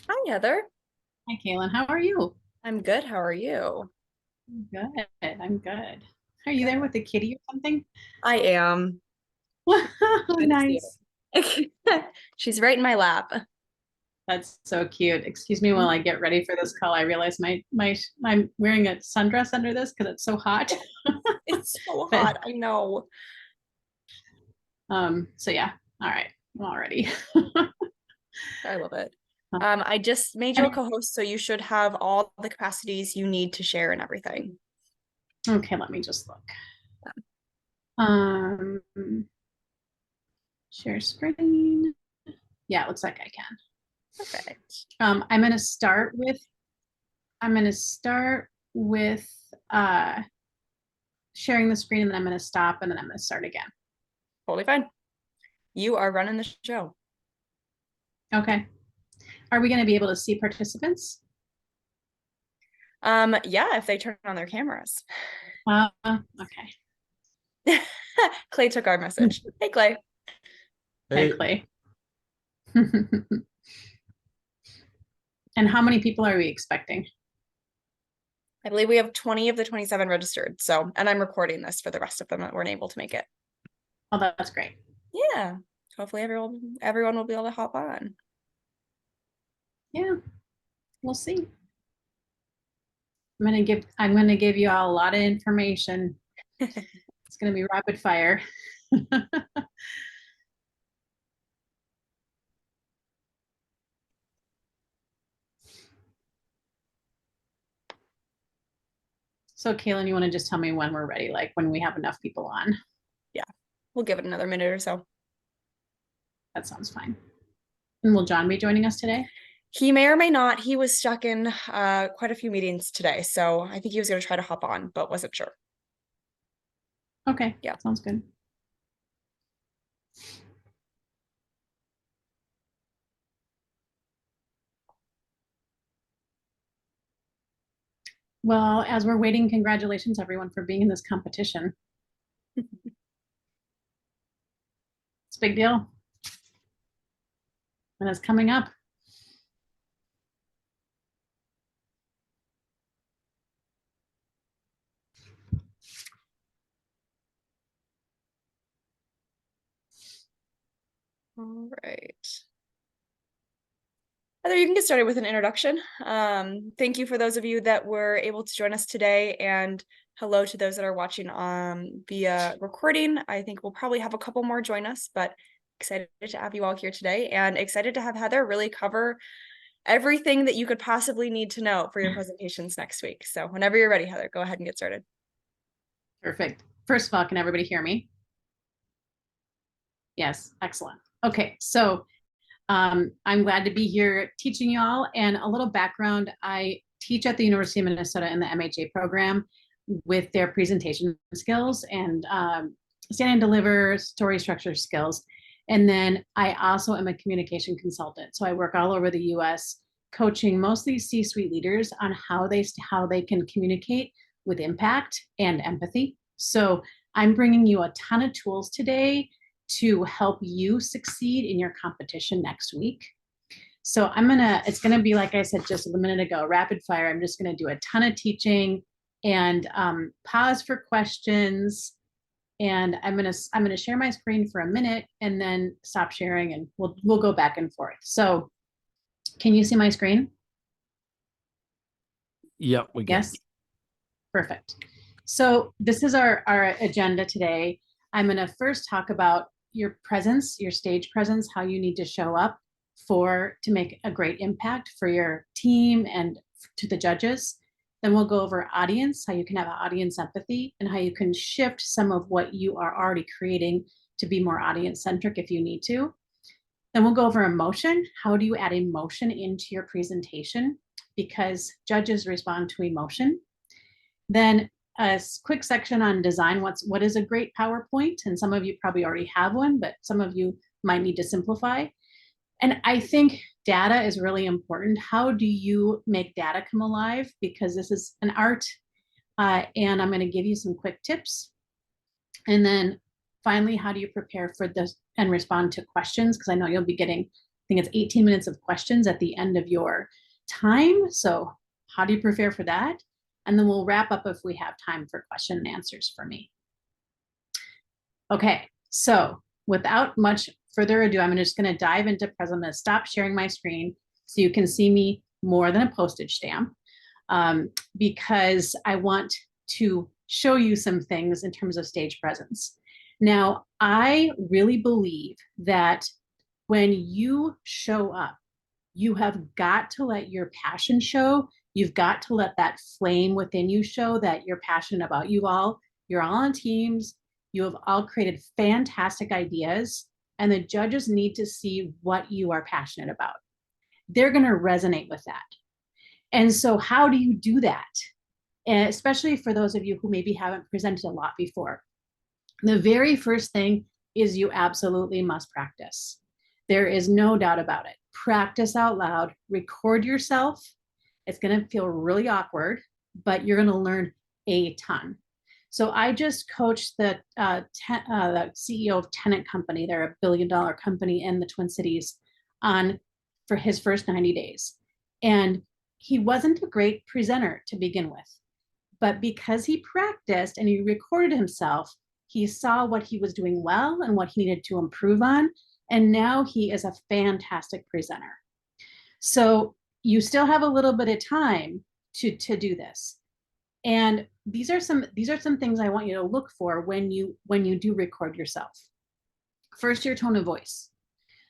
Hi, Heather. Hi, Kaylin. How are you? I'm good. How are you? I'm good. I'm good. Are you Good. there with a kitty or something? I am. Wow, Trying to see nice. it. She's right in my lap. That's so cute. Excuse me while I get ready for this call. I realize my I'm wearing a sundress under this because it's so hot. It's so But hot. I know. so yeah. All right. I'm all ready. I love it. I just made you a co-host, so you should have all the capacities you need to share and everything. Okay, let me just look. Um, share screen. Yeah, it looks like I can. Perfect. I'm gonna start with I'm gonna start with uh sharing the screen, and then I'm going to stop, and then I'm going to start again. Totally fine. You are running the show. Okay. Are we going to be able to see participants? Yeah, if they turn on their cameras. Okay. Clay took our message. Hey, Clay. Hey, Hey, Clay. And how many people are we expecting? I believe we have 20 of the 27 registered. So, and I'm recording this for the rest of them that weren't able to make it. Oh, that's great. Yeah. Hopefully everyone will be able to hop on. Yeah, we'll see. I'm going to give you all a lot of information. It's going to be rapid fire. So, Kaylin, you want to just tell me when we're ready, like when we have enough people on? Yeah. We'll give it another minute or so. That sounds fine. And will John be joining us today? He may or may not. He was stuck in quite a few meetings today, so I think he was going to try to hop on, but wasn't sure. Okay, Yeah. sounds good. Well, as we're waiting, congratulations everyone for being in this competition. It's a big deal. And it's coming up. All right. Heather, you can get started with an introduction. Thank you for those of you that were able to join us today, and hello to those that are watching via recording. I think we'll probably have a couple more join us, but excited to have you all here today and excited to have Heather really cover everything that you could possibly need to know for your presentations next week. So whenever you're ready, Heather, go ahead and get started. Perfect. First of all, can everybody hear me? Yes, excellent. Okay, so I'm glad to be here teaching y'all. And a little background, I teach at the University of Minnesota in the MHA program with their presentation skills and stand and deliver, story structure skills. And then I also am a communication consultant. So I work all over the US coaching mostly C-suite leaders on how they can communicate with impact and empathy. So I'm bringing you a ton of tools today to help you succeed in your competition next week. So it's gonna be like I said just a minute ago, rapid fire. I'm just gonna do a ton of teaching and pause for questions. And I'm gonna share my screen for a minute and then stop sharing, and we'll go back and forth. So can you see my screen? yep, we can. Yes, perfect. So this is our agenda today. I'm gonna first talk about your presence, your stage presence, how you need to show up to make a great impact for your team and to the judges. Then we'll go over audience, how you can have audience empathy, and how you can shift some of what you are already creating to be more audience centric if you need to. Then we'll go over emotion. How do you add emotion into your presentation? Because judges respond to emotion. Then a quick section on design. What is a great PowerPoint? And some of you probably already have one, but some of you might need to simplify. And I think data is really important. How do you make data come alive? Because this is an art. And I'm going to give you some quick tips. And then finally, how do you prepare for this and respond to questions? Because I know you'll be getting think it's 18 minutes of questions at the end of your time. So how do you prepare for that? And then we'll wrap up if we have time for question and answers for me. Okay, so without much further ado, I'm just going to dive into present. I'm going to stop sharing my screen so you can see me more than a postage stamp, because I want to show you some things in terms of stage presence. Now, I really believe that when you show up, you have got to let your passion show. You've got to let that flame within you show that you're passionate about you all. You're all on teams. You have all created fantastic ideas, and the judges need to see what you are passionate about. They're going to resonate with that. And so how do you do that? And especially for those of you who maybe haven't presented a lot before. The very first thing is you absolutely must practice. There is no doubt about it. Practice out loud, record yourself. It's going to feel really awkward, but you're going to learn a ton. So I just coached the CEO of Tennant Company. They're a billion-dollar company in the Twin Cities for his first 90 days. And he wasn't a great presenter to begin with, but because he practiced and he recorded himself, he saw what he was doing well and what he needed to improve on. And now he is a fantastic presenter. So you still have a little bit of time to do this. And these are some things I want you to look for when you do record yourself. First, your tone of voice.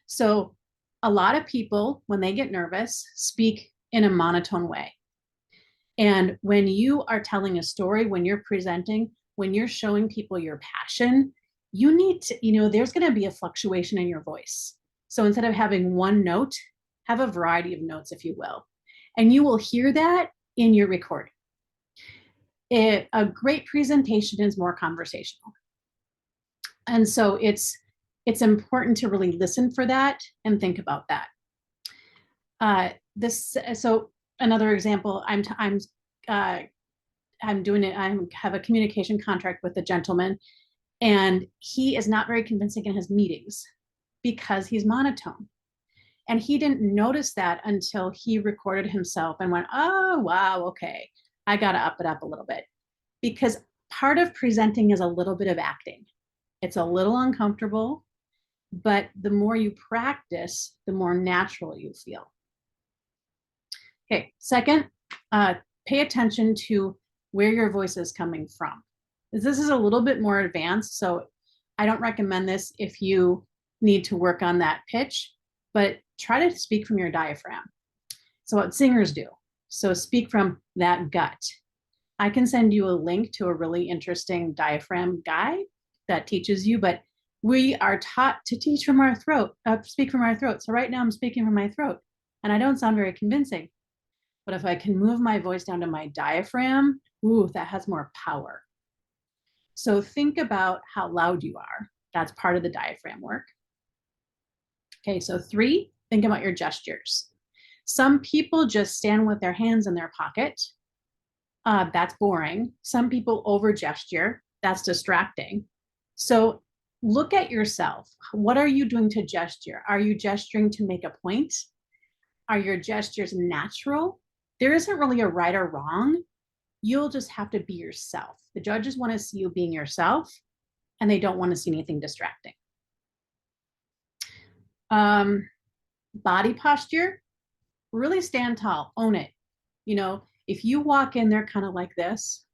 So a lot of people, when they get nervous, speak in a monotone way. And when you are telling a story, when you're presenting, when you're showing people your passion, you need to, there's going to be a fluctuation in your voice. So instead of having one note, have a variety of notes, if you will. And you will hear that in your recording. A great presentation is more conversational. And so it's important to really listen for that and think about that. So another example, I have a communication contract with a gentleman, and he is not very convincing in his meetings because he's monotone. And he didn't notice that until he recorded himself and went, oh, wow, okay, I got to up it up a little bit. Because part of presenting is a little bit of acting. It's a little uncomfortable, but the more you practice, the more natural you feel. Okay, second, pay attention to where your voice is coming from. This is a little bit more advanced, so I don't recommend this if you need to work on that pitch, but try to speak from your diaphragm. So what singers do. So speak from that gut. I can send you a link to a really interesting diaphragm guide that teaches you, but we are taught to teach from our throat, speak from our throat. So right now I'm speaking from my throat and I don't sound very convincing. But if I can move my voice down to my diaphragm, ooh, that has more power. So think about how loud you are. That's part of the diaphragm work. Okay, so 3, think about your gestures. Some people just stand with their hands in their pocket. That's boring. Some people over gesture. That's distracting. So look at yourself. What are you doing to gesture? Are you gesturing to make a point? Are your gestures natural? There isn't really a right or wrong. You'll just have to be yourself. The judges want to see you being yourself, and they don't want to see anything distracting. Body posture, really stand tall, own it. If you walk in there kind of like this,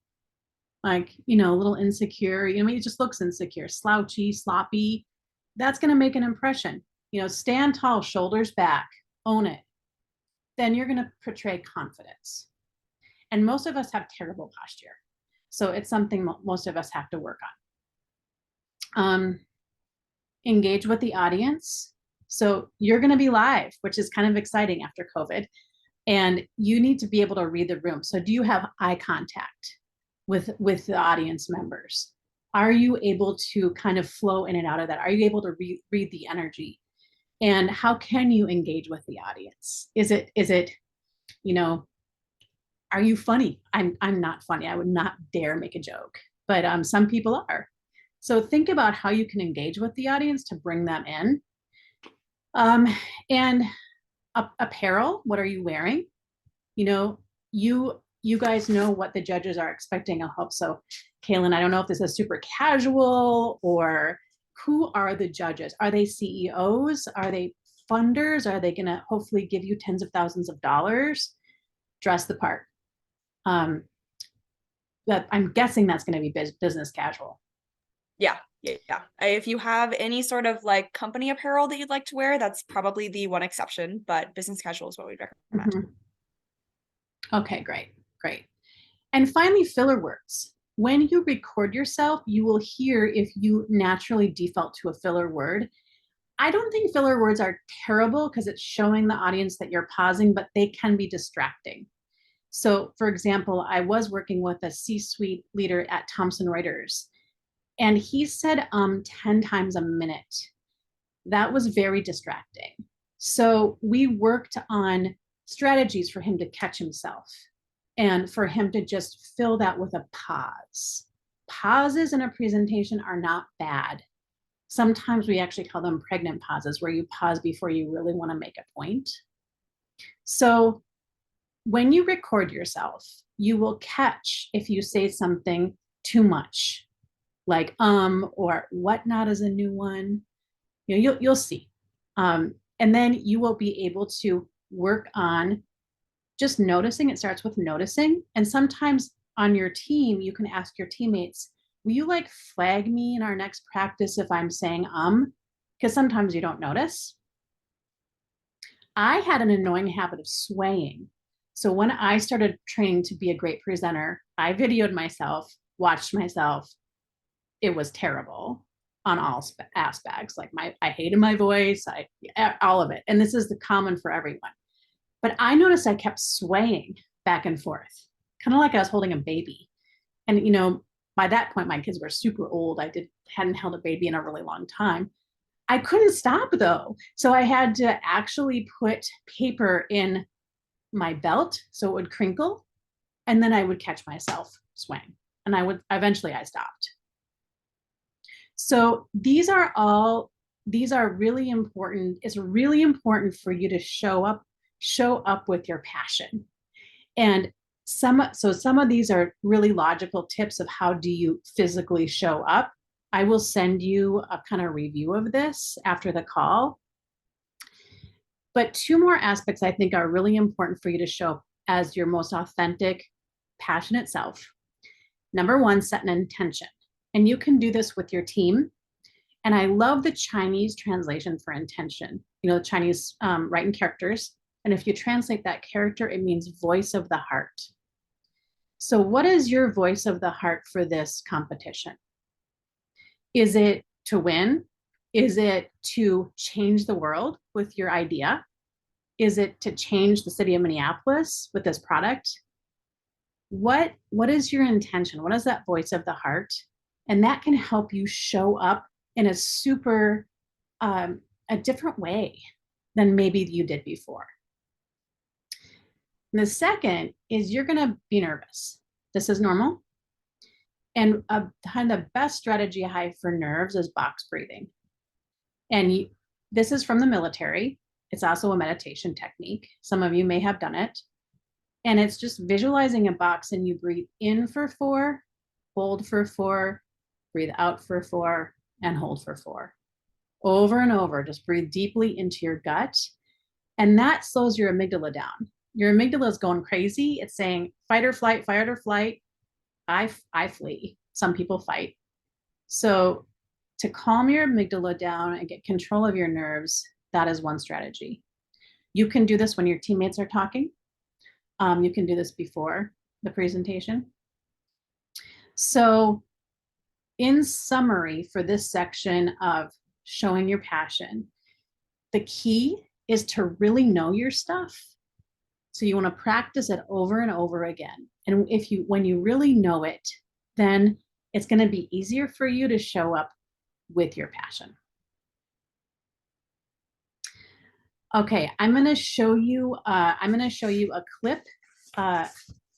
like, a little insecure, it just looks insecure, slouchy, sloppy, that's going to make an impression. Stand tall, shoulders back, own it. Then you're going to portray confidence. And most of us have terrible posture. So it's something most of us have to work on. Engage with the audience. So you're going to be live, which is kind of exciting after COVID. And you need to be able to read the room. So do you have eye contact with the audience members? Are you able to kind of flow in and out of that? Are you able to read the energy? And how can you engage with the audience? Is it, are you funny? I'm not funny. I would not dare make a joke, but some people are. So think about how you can engage with the audience to bring them in. Um, and apparel, what are you wearing? You know, you guys know what the judges are expecting, I hope so. Kaylin, I don't know if this is super casual or who are the judges? Are they CEOs? Are they funders? Are they gonna hopefully give you tens of thousands of dollars? Dress the part. That I'm guessing that's gonna be business casual. Yeah, yeah. If you have any sort of like company apparel that you'd like to wear, that's probably the one exception, but business casual is what we'd recommend. Mhm. Okay, great, great. And finally, filler words. When you record yourself, you will hear if you naturally default to a filler word. I don't think filler words are terrible because it's showing the audience that you're pausing, but they can be distracting. So, for example, I was working with a C-suite leader at Thomson Reuters, and he said 10 times a minute. That was very distracting. So we worked on strategies for him to catch himself and for him to just fill that with a pause. Pauses in a presentation are not bad. Sometimes we actually call them pregnant pauses, where you pause before you really want to make a point. So when you record yourself, you will catch if you say something too much, like or whatnot is a new one. You know, you'll see. And then you will be able to work on just noticing. It starts with noticing. And sometimes on your team, you can ask your teammates, will you like flag me in our next practice if I'm saying because sometimes you don't notice. I had an annoying habit of swaying. So when I started training to be a great presenter, I videoed myself, watched myself. It was terrible on all aspects. Like I hated my voice, all of it. And this is the common for everyone. But I noticed I kept swaying back and forth, kind of like I was holding a baby. And you know, by that point, my kids were super old. Hadn't held a baby in a really long time. I couldn't stop though. So I had to actually put paper in my belt so it would crinkle. And then I would catch myself swaying. And eventually I stopped. So these are really important. It's really important for you to show up with your passion. And some of these are really logical tips of how do you physically show up. I will send you a kind of review of this after the call. But two more aspects I think are really important for you to show up as your most authentic, passionate self. Number one, set an intention. And you can do this with your team. And I love the Chinese translation for intention. You know, the Chinese write in characters. And if you translate that character, it means voice of the heart. So what is your voice of the heart for this competition? Is it to win? Is it to change the world with your idea? Is it to change the city of Minneapolis with this product? What is your intention? What is that voice of the heart? And that can help you show up in a super, a different way than maybe you did before. And the second is you're going to be nervous. This is normal. And kind of the best strategy I have for nerves is box breathing. And this is from the military. It's also a meditation technique. Some of you may have done it. And it's just visualizing a box, and you breathe in for 4, hold for 4, breathe out for 4, and hold for 4. Over and over, just breathe deeply into your gut. And that slows your amygdala down. Your amygdala is going crazy. It's saying fight or flight, fight or flight. I flee. Some people fight. So to calm your amygdala down and get control of your nerves, that is one strategy. You can do this when your teammates are talking. You can do this before the presentation. So in summary, for this section of showing your passion, the key is to really know your stuff. So you want to practice it over and over again. And when you really know it, then it's going to be easier for you to show up with your passion. Okay, I'm going to show you a clip. I'm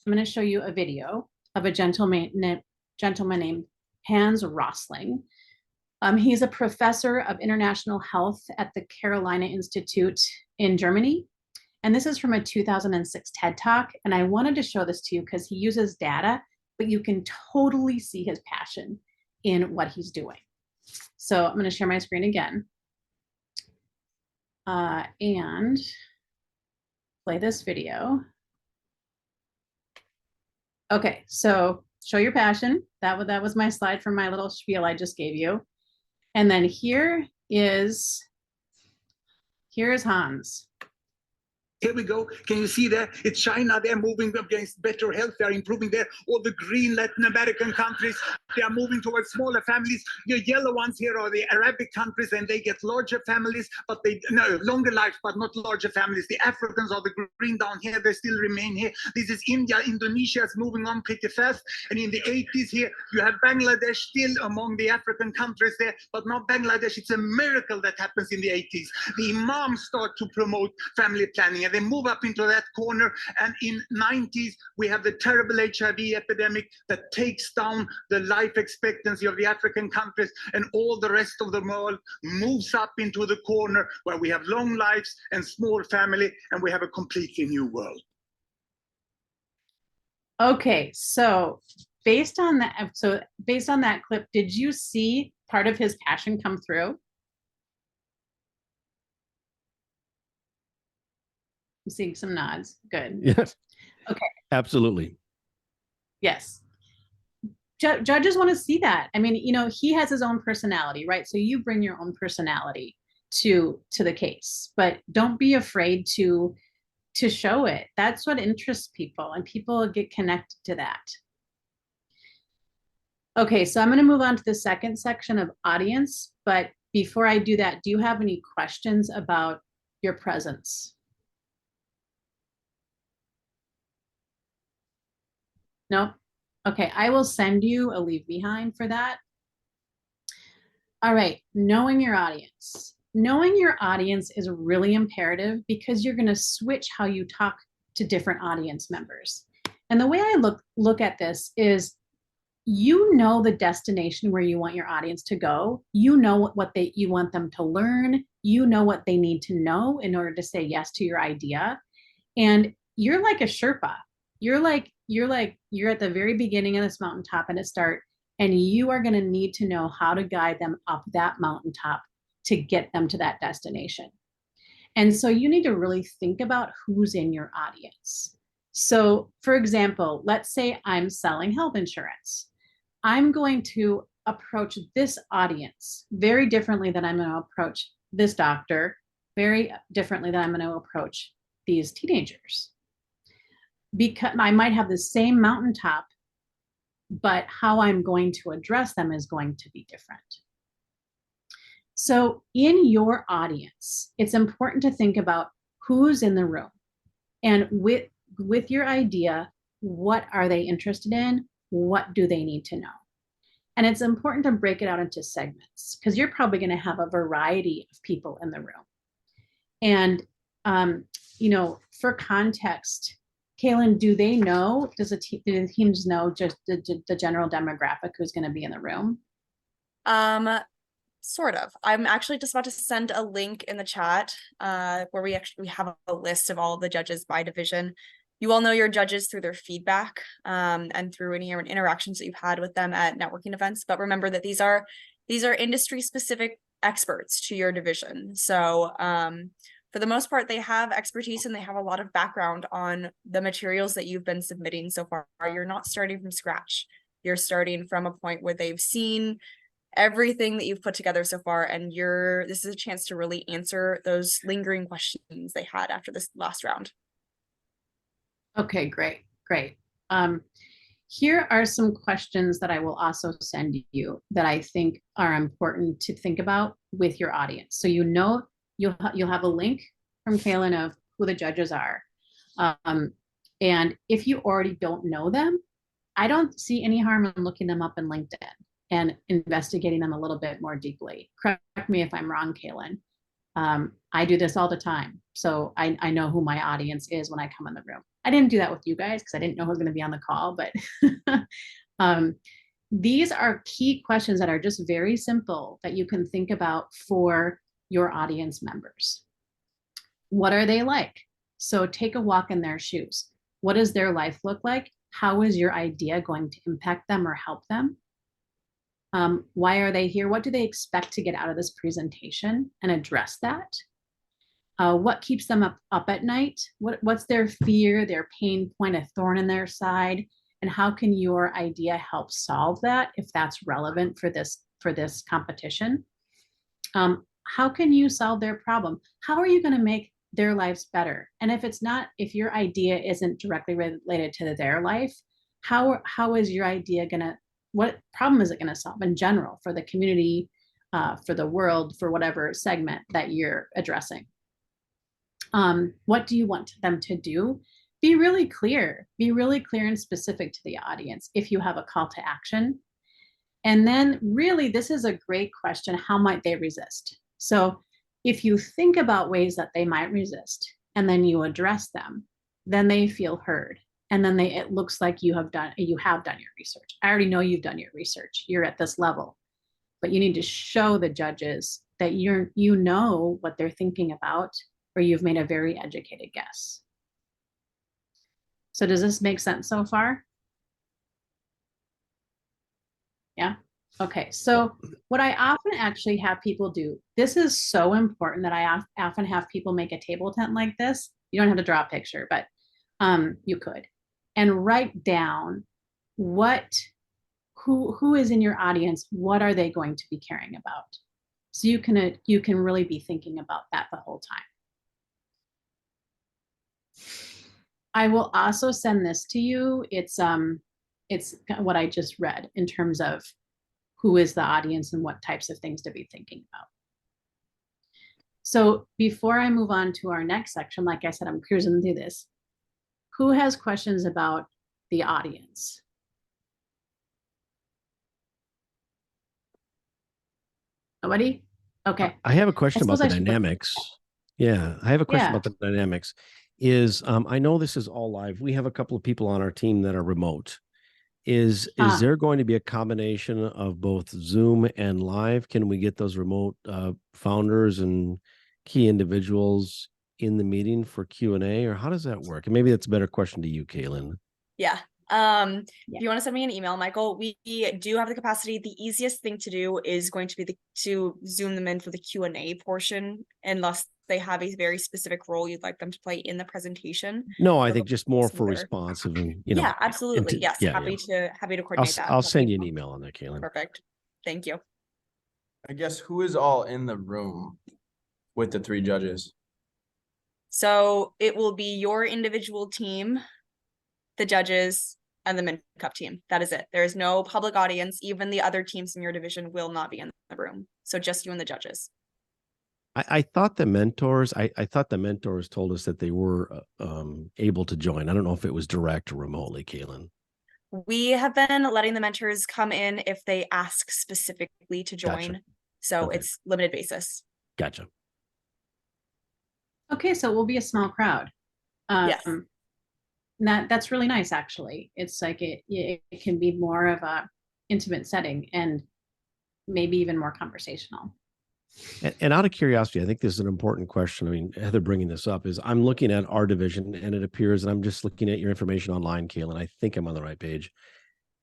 going to show you a video of a gentleman named Hans Rosling. He's a professor of international health at the Carolina Institute in Germany. And this is from a 2006 TED Talk. And I wanted to show this to you because he uses data, but you can totally see his passion in what he's doing. So I'm going to share my screen again. And play this video. Okay, so show your passion. That was my slide from my little spiel I just gave you. And then here is Hans. Here we go. Can you see there? It's China. They're moving against better health. They're improving there. All the green Latin American countries, they are moving towards smaller families. The yellow ones here are the Arabic countries, and they get larger families, but longer lives, but not larger families. The Africans are the green down here. They still remain here. This is India. Indonesia is moving on pretty fast. And in the 80s here, you have Bangladesh still among the African countries there, but not Bangladesh. It's a miracle that happens in the 80s. The imams start to promote family planning. They move up into that corner, and in 90s we have the terrible HIV epidemic that takes down the life expectancy of the African countries, and all the rest of the world moves up into the corner where we have long lives and small family, and we have a completely new world. Okay, so based on that clip, did you see part of his passion come through? I'm seeing some nods. Good. Yes. Okay. Absolutely. Yes. Judges want to see that. I mean, you know, he has his own personality, right? So you bring your own personality to the case, but don't be afraid to show it. That's what interests people, and people get connected to that. Okay, so I'm going to move on to the second section of audience, but before I do that, do you have any questions about your presence? No? Okay, I will send you a leave behind for that. All right, knowing your audience. Knowing your audience is really imperative because you're going to switch how you talk to different audience members. And the way I look at this is, you know the destination where you want your audience to go. You know what you want them to learn. You know what they need to know in order to say yes to your idea. And you're like a Sherpa. You're at the very beginning of this mountaintop and a start, and you are going to need to know how to guide them up that mountaintop to get them to that destination. And so you need to really think about who's in your audience. So for example, let's say I'm selling health insurance. I'm going to approach this audience very differently than I'm going to approach this doctor, very differently than I'm going to approach these teenagers. Because I might have the same mountaintop, but how I'm going to address them is going to be different. So in your audience, it's important to think about who's in the room, and with your idea, what are they interested in? What do they need to know? And it's important to break it out into segments, because you're probably going to have a variety of people in the room. And, you know, for context, Kaylin, do they know, do the teams know just the general demographic who's going to be in the room? Sort of. I'm actually just about to send a link in the chat where we have a list of all of the judges by division. You all know your judges through their feedback and through any interactions that you've had with them at networking events. But remember that these are industry specific experts to your division. So for the most part, they have expertise and they have a lot of background on the materials that you've been submitting so far. You're not starting from scratch. You're starting from a point where they've seen everything that you've put together so far, and this is a chance to really answer those lingering questions they had after this last round. Okay, great. Here are some questions that I will also send you that I think are important to think about with your audience. So you know you'll have a link from Kaylin of who the judges are. And if you already don't know them, I don't see any harm in looking them up in LinkedIn and investigating them a little bit more deeply. Correct me if I'm wrong, Kaylin. I do this all the time. So I know who my audience is when I come in the room. I didn't do that with you guys because I didn't know who was going to be on the call, but these are key questions that are just very simple that you can think about for your audience members. What are they like? So take a walk in their shoes. What does their life look like? How is your idea going to impact them or help them? Why are they here? What do they expect to get out of this presentation, and address that? What keeps them up at night? What's their fear, their pain point, a thorn in their side? And how can your idea help solve that if that's relevant for this competition? How can you solve their problem? How are you going to make their lives better? And if your idea isn't directly related to their life, how is your idea what problem is it going to solve in general for the community, for the world, for whatever segment that you're addressing? What do you want them to do? Be really clear and specific to the audience if you have a call to action. And then really, this is a great question. How might they resist? So if you think about ways that they might resist and then you address them, then they feel heard. And then it looks like you have done your research. I already know you've done your research. You're at this level, but you need to show the judges that you know what they're thinking about, or you've made a very educated guess. So does this make sense so far? Yeah. Okay. So what I often actually have people do, this is so important that I often have people make a table tent like this. You don't have to draw a picture, but you could, and write down who is in your audience. What are they going to be caring about? So you can really be thinking about that the whole time. I will also send this to you. It's what I just read in terms of who is the audience and what types of things to be thinking about. So before I move on to our next section, like I said, I'm cruising through this. Who has questions about the audience? Nobody? Okay. I have a question about suppose the I should- dynamics. Yeah, I have a question Yeah. about the dynamics. I know this is all live. We have a couple of people on our team that are remote. Is there going to be a combination of both Zoom and live? Can we get those remote founders and key individuals in the meeting for Q&A, or how does that work? And maybe that's a better question to you, Kaylin. Yeah. If you want to send me an email, Michael, we do have the capacity. The easiest thing to do is going to be to Zoom them in for the Q&A portion, unless they have a very specific role you'd like them to play in the presentation. No, I think just more for better. responsive and, Yeah, absolutely. Yes. yeah, happy to coordinate that. I'll send you an email on that, Kaylin. Perfect. Thank you. I guess who is all in the room with the 3 judges? So it will be your individual team, the judges, and the Mint Cup team. That is it. There is no public audience. Even the other teams in your division will not be in the room. So just you and the judges. I thought the mentors, I thought the mentors told us that they were able to join. I don't know if it was direct or remotely, Kaylin. We have been letting the mentors come in if they ask specifically to join. Gotcha. So Okay. it's limited basis. Gotcha. Okay, so we'll be a small crowd. Yes. That's really nice, actually. It's like it can be more of a intimate setting and maybe even more conversational. And out of curiosity, I think this is an important question. I mean, Heather bringing this up is I'm looking at our division, and it appears, and I'm just looking at your information online, Kaylin. I think I'm on the right page.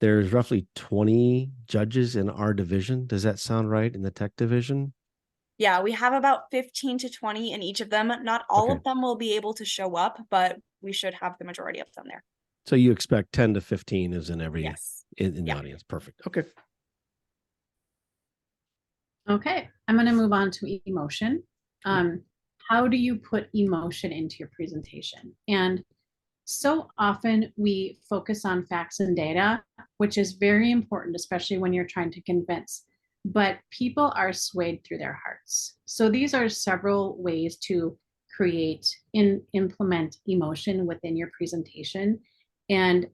There's roughly 20 judges in our division. Does that sound right, in the tech division? Yeah, we have about 15 to 20 in each of them. Not all Okay. of them will be able to show up, but we should have the majority of them there. So you expect 10 to 15 is in every Yes. in the Yeah. audience. Perfect. Okay. Okay, I'm going to move on to emotion. How do you put emotion into your presentation? And so often we focus on facts and data, which is very important, especially when you're trying to convince, but people are swayed through their hearts. So these are several ways to implement emotion within your presentation. And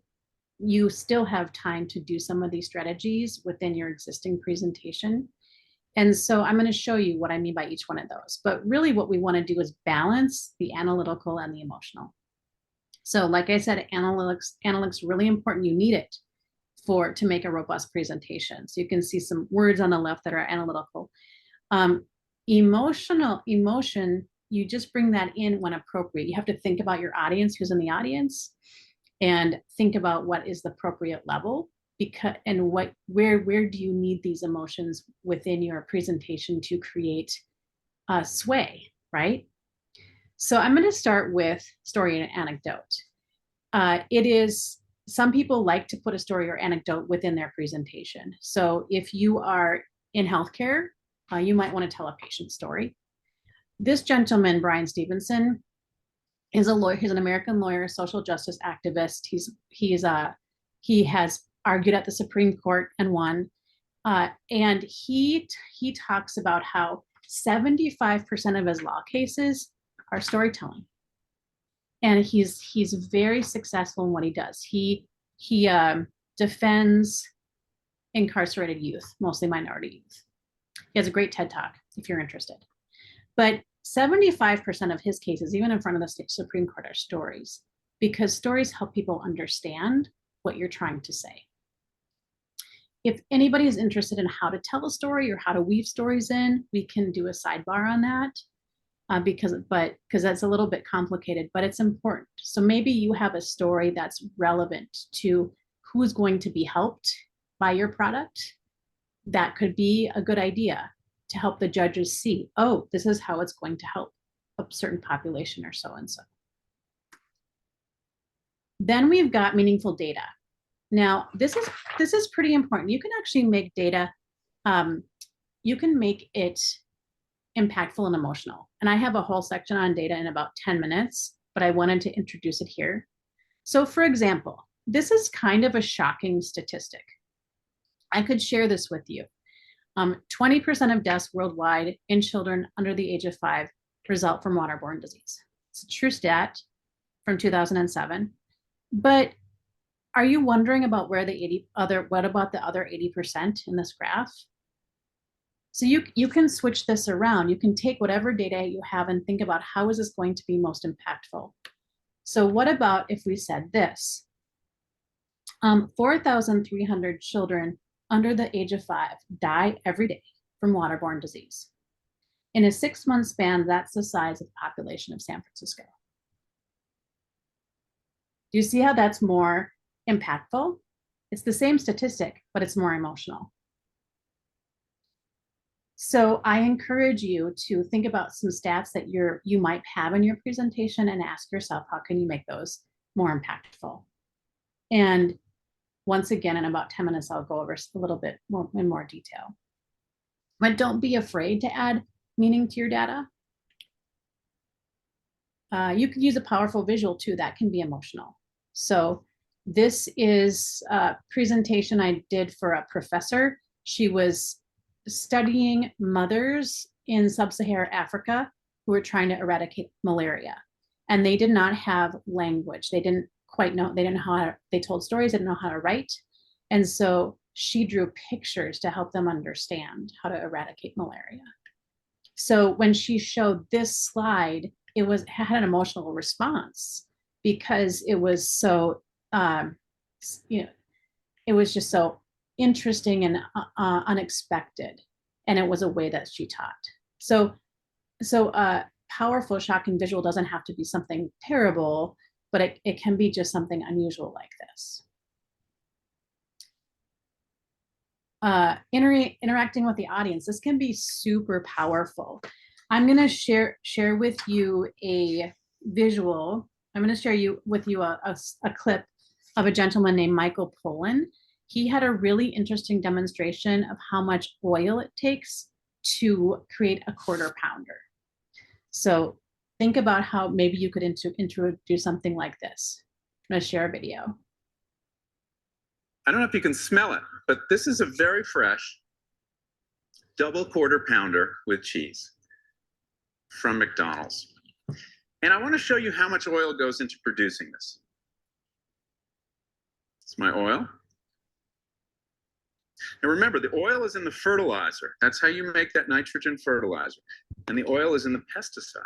you still have time to do some of these strategies within your existing presentation. And so I'm going to show you what I mean by each one of those. But really what we want to do is balance the analytical and the emotional. So like I said, analytics really important. You need it to make a robust presentation. So you can see some words on the left that are analytical. Emotion, you just bring that in when appropriate. You have to think about your audience, who's in the audience, and think about what is the appropriate level, because and where do you need these emotions within your presentation to create sway, right? So I'm going to start with story and anecdote. Some people like to put a story or anecdote within their presentation. So if you are in healthcare, you might want to tell a patient story. This gentleman, Brian Stevenson, is a lawyer. He's an American lawyer, social justice activist. He has argued at the Supreme Court and won. And he talks about how 75% of his law cases are storytelling. And he's very successful in what he does. He defends incarcerated youth, mostly minority youth. He has a great TED Talk if you're interested. But 75% of his cases, even in front of the Supreme Court, are stories, because stories help people understand what you're trying to say. If anybody is interested in how to tell a story or how to weave stories in, we can do a sidebar on that. Because that's a little bit complicated, but it's important. So maybe you have a story that's relevant to who's going to be helped by your product. That could be a good idea to help the judges see, oh, this is how it's going to help a certain population or so and so. Then we've got meaningful data. Now, this is pretty important. You can actually make data, you can make it impactful and emotional. And I have a whole section on data in about 10 minutes, but I wanted to introduce it here. So for example, this is kind of a shocking statistic. I could share this with you. 20% of deaths worldwide in children under the age of 5 result from waterborne disease. It's a true stat from 2007. But are you wondering about what about the other 80% in this graph? So you can switch this around. You can take whatever data you have and think about, how is this going to be most impactful? So what about if we said this? 4,300 children under the age of 5 die every day from waterborne disease. In a 6-month span, that's the size of the population of San Francisco. Do you see how that's more impactful? It's the same statistic, but it's more emotional. So I encourage you to think about some stats that you might have in your presentation and ask yourself, how can you make those more impactful? And once again, in about 10 minutes, I'll go over a little bit more in more detail. But don't be afraid to add meaning to your data. You could use a powerful visual too, that can be emotional. So this is a presentation I did for a professor. She was studying mothers in sub-Saharan Africa who were trying to eradicate malaria. And they did not have language. They didn't quite know, they didn't know how to, they told stories, they didn't know how to write. And so she drew pictures to help them understand how to eradicate malaria. So when she showed this slide, it had an emotional response because it was so, it was just so interesting and unexpected. And it was a way that she taught. So powerful, shocking visual doesn't have to be something terrible, but it can be just something unusual like this. Interacting with the audience, this can be super powerful. I'm going to share with you a visual. I'm going to share with you a clip of a gentleman named Michael Pollan. He had a really interesting demonstration of how much oil it takes to create a quarter pounder. So think about how maybe you could introduce something like this. I'm going to share a video. I don't know if you can smell it, but this is a very fresh double quarter pounder with cheese from McDonald's. And I want to show you how much oil goes into producing this. It's my oil. And remember, the oil is in the fertilizer. That's how you make that nitrogen fertilizer. And the oil is in the pesticide.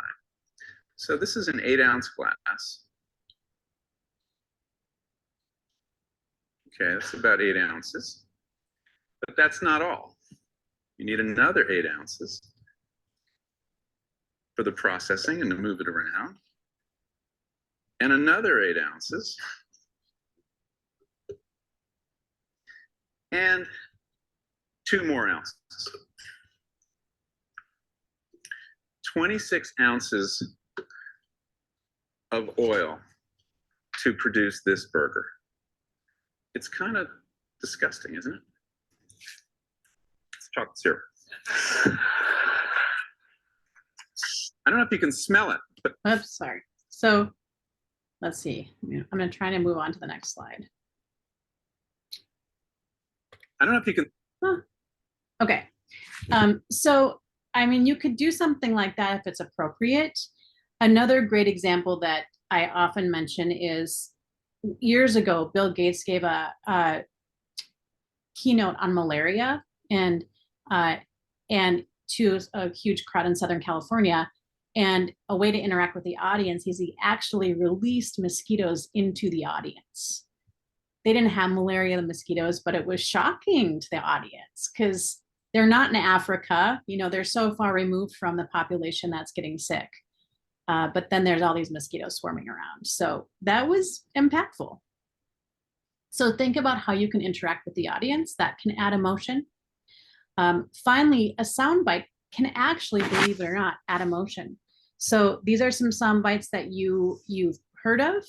So this is an 8-ounce glass. Okay, that's about 8 ounces. But that's not all. You need another 8 ounces for the processing and to move it around. And another 8 ounces. And 2 more ounces. 26 ounces of oil to produce this burger. It's kind of disgusting, isn't it? It's chocolate syrup. I don't know if you can smell it, but Oops, sorry. So let's see. I'm going to try to move on to the next slide. I don't know if you can. Okay. So, I mean, you could do something like that if it's appropriate. Another great example that I often mention is years ago, Bill Gates gave a keynote on malaria and to a huge crowd in Southern California. And a way to interact with the audience is he actually released mosquitoes into the audience. They didn't have malaria, the mosquitoes, but it was shocking to the audience because they're not in Africa. You know, they're so far removed from the population that's getting sick. But then there's all these mosquitoes swarming around. So that was impactful. So think about how you can interact with the audience that can add emotion. Finally, a soundbite can actually, believe it or not, add emotion. So these are some sound bites that you've heard of.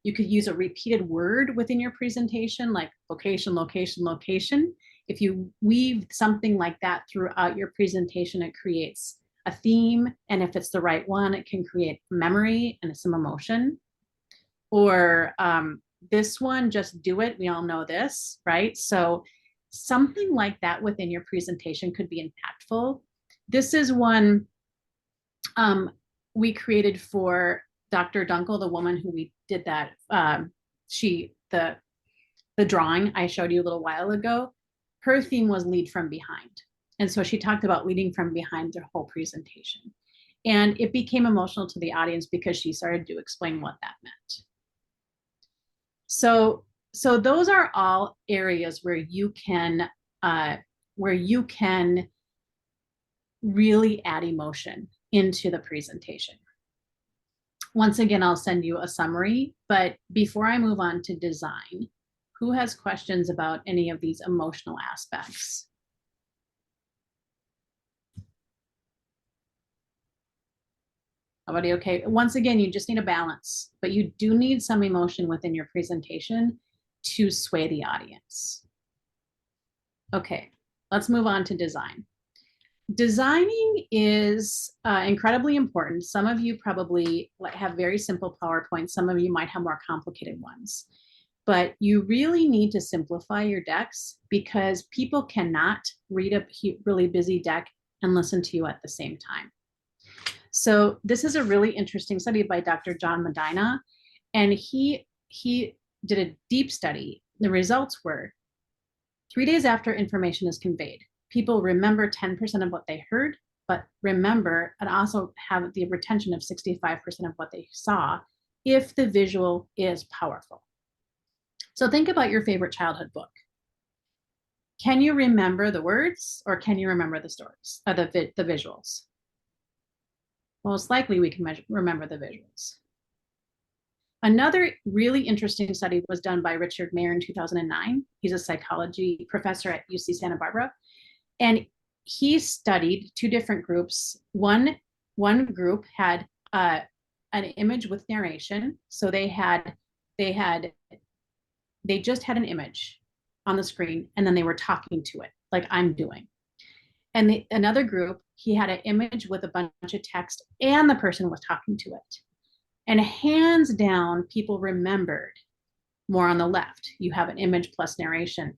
You could use a repeated word within your presentation, like location, location, location. If you weave something like that throughout your presentation, it creates a theme. And if it's the right one, it can create memory and some emotion. Or this one, just do it. We all know this, right? So something like that within your presentation could be impactful. This is one we created for Dr. Dunkel, the woman who we did that, the drawing I showed you a little while ago. Her theme was lead from behind. And so she talked about leading from behind the whole presentation. And it became emotional to the audience because she started to explain what that meant. So those are all areas where you can really add emotion into the presentation. Once again, I'll send you a summary, but before I move on to design, who has questions about any of these emotional aspects? Everybody okay? Once again, you just need a balance, but you do need some emotion within your presentation to sway the audience. Okay, let's move on to design. Designing is incredibly important. Some of you probably have very simple PowerPoints. Some of you might have more complicated ones. But you really need to simplify your decks because people cannot read a really busy deck and listen to you at the same time. So this is a really interesting study by Dr. John Medina, and he did a deep study. The results were 3 days after information is conveyed, people remember 10% of what they heard, but remember and also have the retention of 65% of what they saw if the visual is powerful. So think about your favorite childhood book. Can you remember the words or can you remember the stories, the visuals? Most likely we can remember the visuals. Another really interesting study was done by Richard Mayer in 2009. He's a psychology professor at UC Santa Barbara. And he studied 2 different groups. One group had an image with narration. So they just had an image on the screen and then they were talking to it like I'm doing. And another group, he had an image with a bunch of text and the person was talking to it. And hands down, people remembered more on the left. You have an image plus narration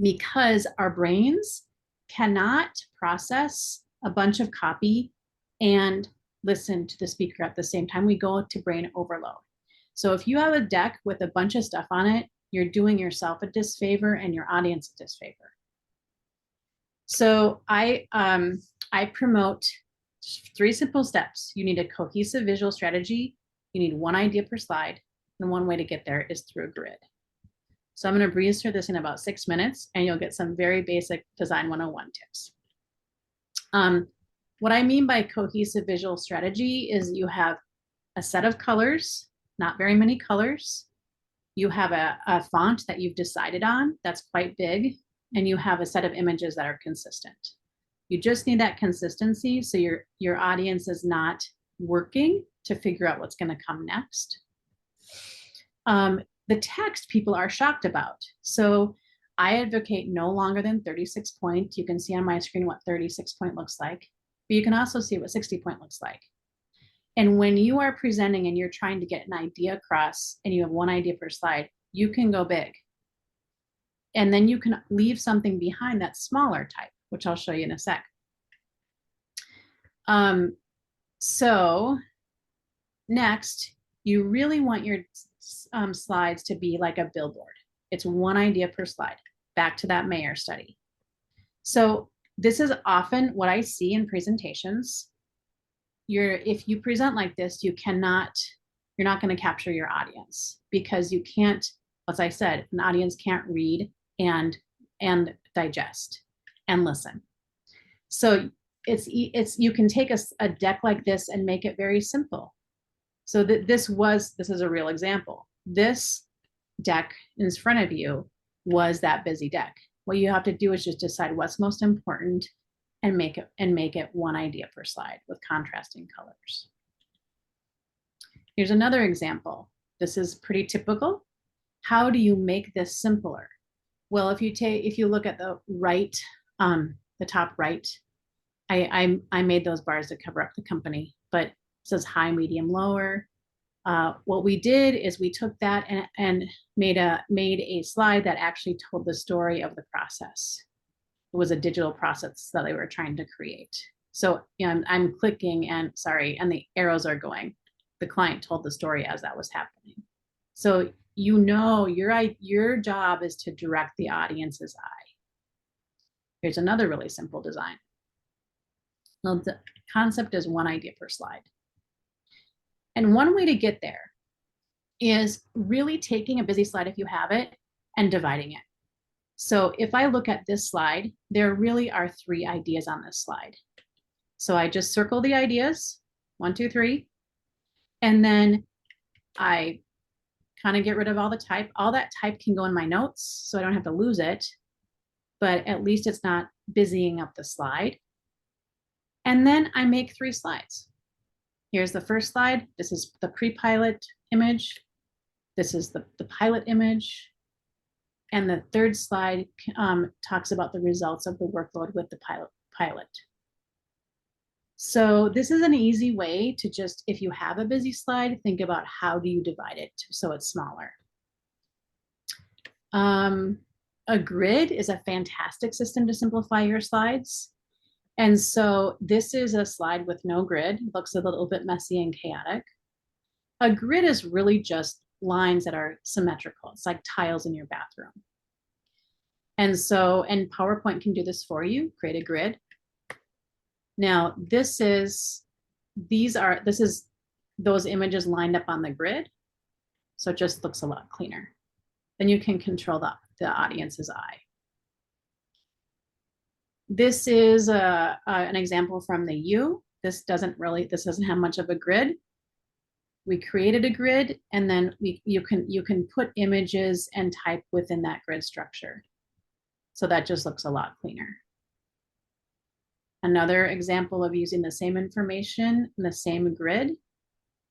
because our brains cannot process a bunch of copy and listen to the speaker at the same time. We go to brain overload. So if you have a deck with a bunch of stuff on it, you're doing yourself a disfavor and your audience a disfavor. So I promote 3 simple steps. You need a cohesive visual strategy. You need 1 idea per slide. And one way to get there is through a grid. So I'm going to breeze through this in about 6 minutes, and you'll get some very basic Design 101 tips. What I mean by cohesive visual strategy is you have a set of colors, not very many colors. You have a font that you've decided on that's quite big, and you have a set of images that are consistent. You just need that consistency so your audience is not working to figure out what's going to come next. The text people are shocked about. So I advocate no longer than 36 point. You can see on my screen what 36 point looks like, but you can also see what 60 point looks like. And when you are presenting and you're trying to get an idea across and you have one idea per slide, you can go big. And then you can leave something behind that's smaller type, which I'll show you in a sec. So next, you really want your slides to be like a billboard. It's one idea per slide, back to that Mayer study. So this is often what I see in presentations. If you present like this, you're not going to capture your audience because you can't, as I said, an audience can't read and digest and listen. So you can take a deck like this and make it very simple. So this is a real example. This deck in front of you was that busy deck. What you have to do is just decide what's most important and make it one idea per slide with contrasting colors. Here's another example. This is pretty typical. How do you make this simpler? Well, if you look at the right, the top right, I made those bars to cover up the company, but it says high, medium, lower. What we did is we took that and made a slide that actually told the story of the process. It was a digital process that they were trying to create. So I'm clicking and the arrows are going. The client told the story as that was happening. So your job is to direct the audience's eye. Here's another really simple design. Well, the concept is one idea per slide. And one way to get there is really taking a busy slide if you have it and dividing it. So if I look at this slide, there really are 3 ideas on this slide. So I just circle the ideas, 1, 2, 3, and then I kind of get rid of all the type. All that type can go in my notes, so I don't have to lose it, but at least it's not busying up the slide. And then I make 3 slides. Here's the first slide. This is the pre-pilot image. This is the pilot image. And the third slide talks about the results of the workload with the pilot. So this is an easy way to just, if you have a busy slide, think about how do you divide it so it's smaller. A grid is a fantastic system to simplify your slides. And so this is a slide with no grid. It looks a little bit messy and chaotic. A grid is really just lines that are symmetrical. It's like tiles in your bathroom. And PowerPoint can do this for you, create a grid. Now this is those images lined up on the grid. So it just looks a lot cleaner. Then you can control the audience's eye. This is an example from the U. This doesn't have much of a grid. We created a grid, and then you can put images and type within that grid structure. So that just looks a lot cleaner. Another example of using the same information in the same grid.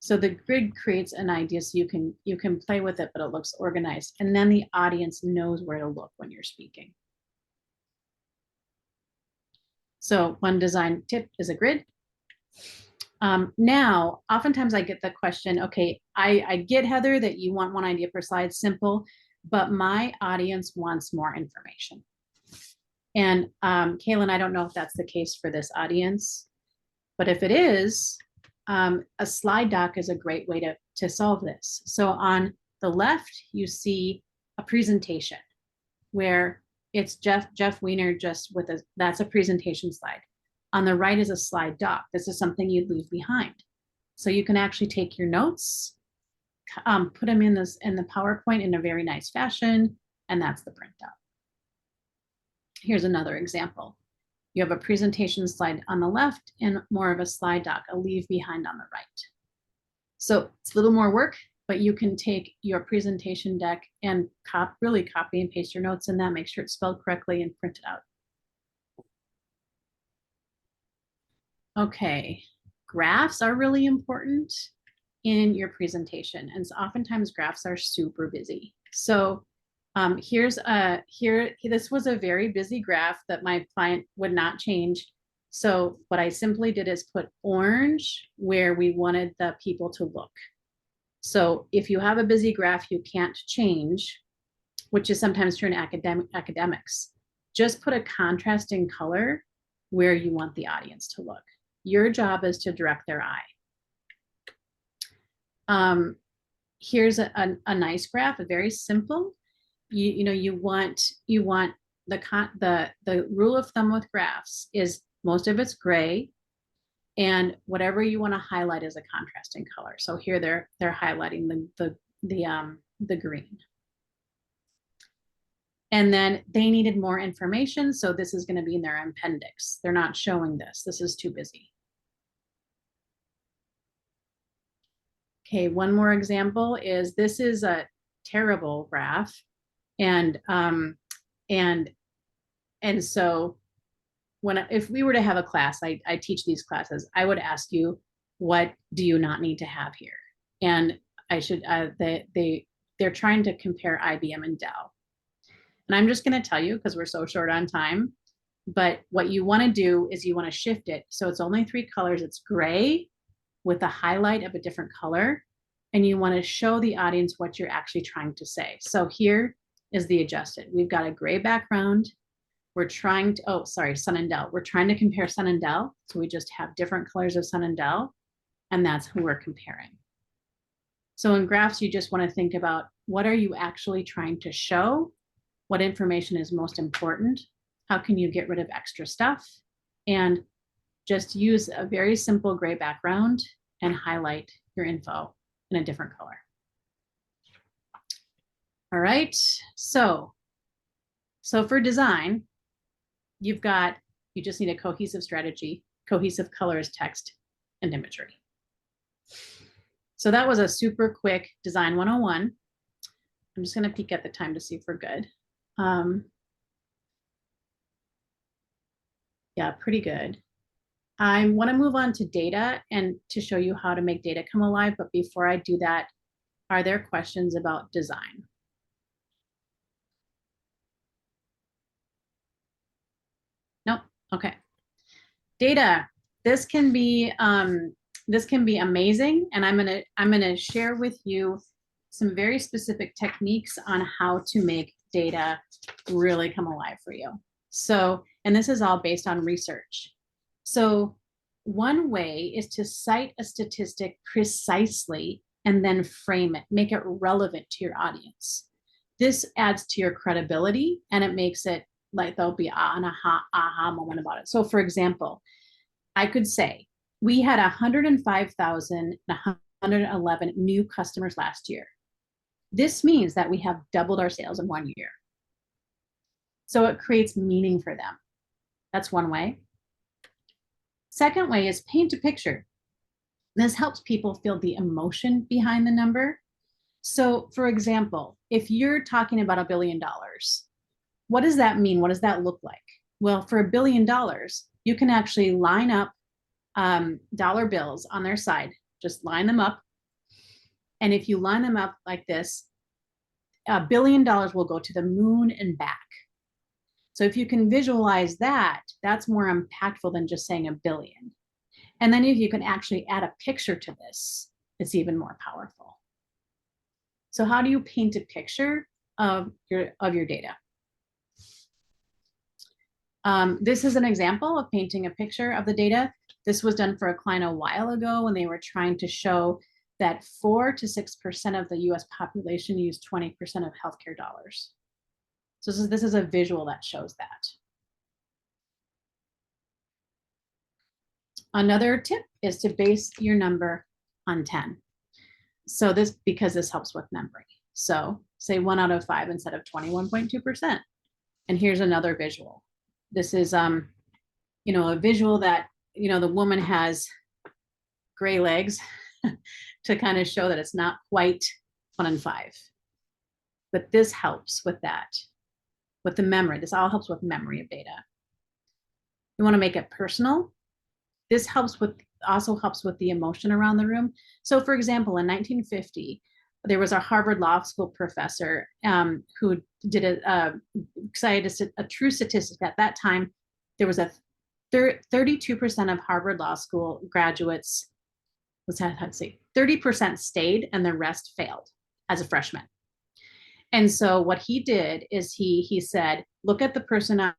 So the grid creates an idea so you can play with it, but it looks organized. And then the audience knows where to look when you're speaking. So one design tip is a grid. Now, oftentimes I get the question, okay, I get, Heather, that you want one idea per slide, simple, but my audience wants more information. And Kaylin, I don't know if that's the case for this audience, but if it is, a slide doc is a great way to solve this. So on the left, you see a presentation where it's Jeff Weiner that's a presentation slide. On the right is a slide doc. This is something you'd leave behind. So you can actually take your notes, put them in the PowerPoint in a very nice fashion, and that's the printout. Here's another example. You have a presentation slide on the left and more of a slide doc, a leave behind on the right. So it's a little more work, but you can take your presentation deck and really copy and paste your notes in that, make sure it's spelled correctly and print it out. Okay, graphs are really important in your presentation, and so oftentimes graphs are super busy. So this was a very busy graph that my client would not change. So what I simply did is put orange where we wanted the people to look. So if you have a busy graph you can't change, which is sometimes true in academics, just put a contrasting color where you want the audience to look. Your job is to direct their eye. Here's a nice graph, a very simple. You want the rule of thumb with graphs is most of it's gray, and whatever you want to highlight is a contrasting color. So here they're highlighting the green. And then they needed more information, so this is going to be in their appendix. They're not showing this. This is too busy. Okay, one more example is this is a terrible graph. And so if we were to have a class, I teach these classes, I would ask you, what do you not need to have here? And I should, they're trying to compare IBM and Dell. And I'm just going to tell you, because we're so short on time, but what you want to do is you want to shift it. So it's only 3 colors. It's gray with a highlight of a different color. And you want to show the audience what you're actually trying to say. So here is the adjusted. We've got a gray background. We're trying to, oh, sorry, Sun and Dell. We're trying to compare Sun and Dell. So we just have different colors of Sun and Dell, and that's who we're comparing. So in graphs, you just want to think about what are you actually trying to show? What information is most important? How can you get rid of extra stuff? And just use a very simple gray background and highlight your info in a different color. All right, so for design, you just need a cohesive strategy, cohesive colors, text, and imagery. So that was a super quick Design 101. I'm just gonna peek at the time to see if we're good. Yeah, pretty good. I want to move on to data and to show you how to make data come alive. But before I do that, are there questions about design? Nope. Okay. Data. This can be amazing, and I'm gonna share with you some very specific techniques on how to make data really come alive for you. So, and this is all based on research. So one way is to cite a statistic precisely and then frame it, make it relevant to your audience. This adds to your credibility, and it makes it like there'll be an aha moment about it. So for example, I could say we had 105,111 new customers last year. This means that we have doubled our sales in 1 year. So it creates meaning for them. That's one way. Second way is paint a picture. This helps people feel the emotion behind the number. So for example, if you're talking about $1 billion, what does that mean? What does that look like? Well, for $1 billion, you can actually line up dollar bills on their side, just line them up. And if you line them up like this, $1 billion will go to the moon and back. So if you can visualize that, that's more impactful than just saying $1 billion. And then if you can actually add a picture to this, it's even more powerful. So how do you paint a picture of your data? This is an example of painting a picture of the data. This was done for a client a while ago when they were trying to show that 4 to 6% of the US population use 20% of healthcare dollars. So this is a visual that shows that. Another tip is to base your number on 10. So because this helps with memory. So say 1 out of 5 instead of 21.2%. And here's another visual. This is, you know, a visual that, you know, the woman has gray legs to kind of show that it's not quite 1 in 5. But this helps with that, with the memory. This all helps with memory of data. You want to make it personal. This helps with, also helps with the emotion around the room. So for example, in 1950, there was a Harvard Law School professor who did a true statistic. At that time, there was a 32% of Harvard Law School graduates, let's say 30% stayed and the rest failed as a freshman. And so what he did is he said, look at the person on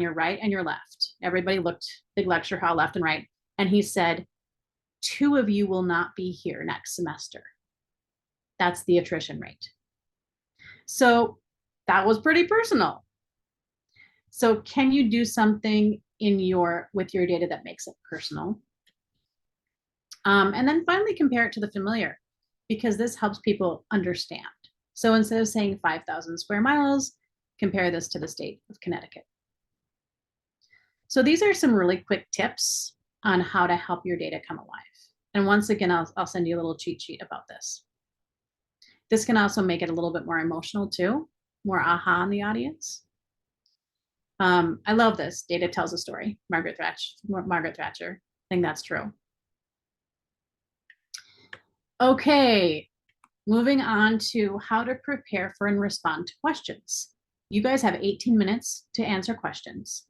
your right and your left. Everybody looked, big lecture hall, left and right. And he said, 2 of you will not be here next semester. That's the attrition rate. So that was pretty personal. So can you do something with your data that makes it personal? And then finally compare it to the familiar, because this helps people understand. So instead of saying 5,000 square miles, compare this to the state of Connecticut. So these are some really quick tips on how to help your data come alive. And once again, I'll send you a little cheat sheet about this. This can also make it a little bit more emotional too, more aha in the audience. I love this. Data tells a story. Margaret Thatcher. I think that's true. Okay, moving on to how to prepare for and respond to questions. You guys have 18 minutes to answer questions,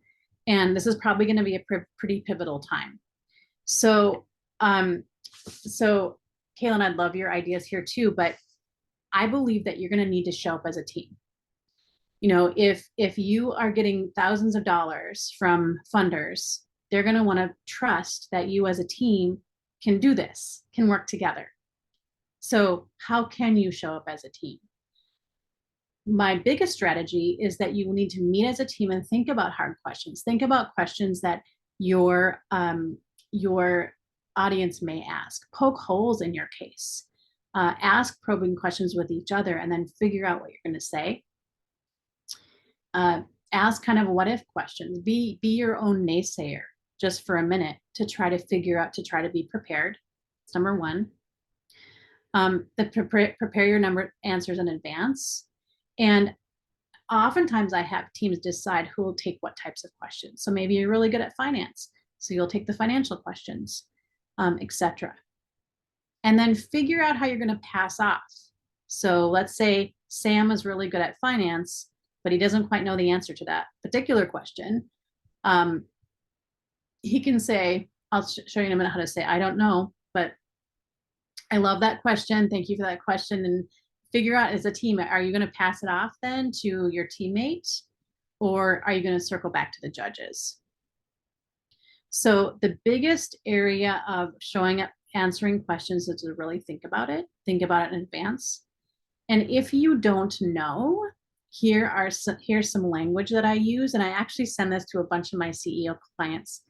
and this is probably going to be a pretty pivotal time. So, Kaylin, I'd love your ideas here too, but I believe that you're going to need to show up as a team. You know, if you are getting thousands of dollars from funders, they're going to want to trust that you as a team can do this, can work together. So how can you show up as a team? My biggest strategy is that you need to meet as a team and think about hard questions. Think about questions that your audience may ask. Poke holes in your case. Ask probing questions with each other and then figure out what you're going to say. Ask kind of what if questions. Be your own naysayer just for a minute to try to figure out, to try to be prepared. It's number one. Prepare your answers in advance. And oftentimes I have teams decide who will take what types of questions. So maybe you're really good at finance, so you'll take the financial questions, etc. And then figure out how you're going to pass off. So let's say Sam is really good at finance, but he doesn't quite know the answer to that particular question. He can say, I'll show you in a minute how to say, I don't know, but I love that question. Thank you for that question. And figure out as a team, are you going to pass it off then to your teammate, or are you going to circle back to the judges? So the biggest area of showing up, answering questions is to really think about it in advance. And if you don't know, here's some language that I use. And I actually send this to a bunch of my CEO clients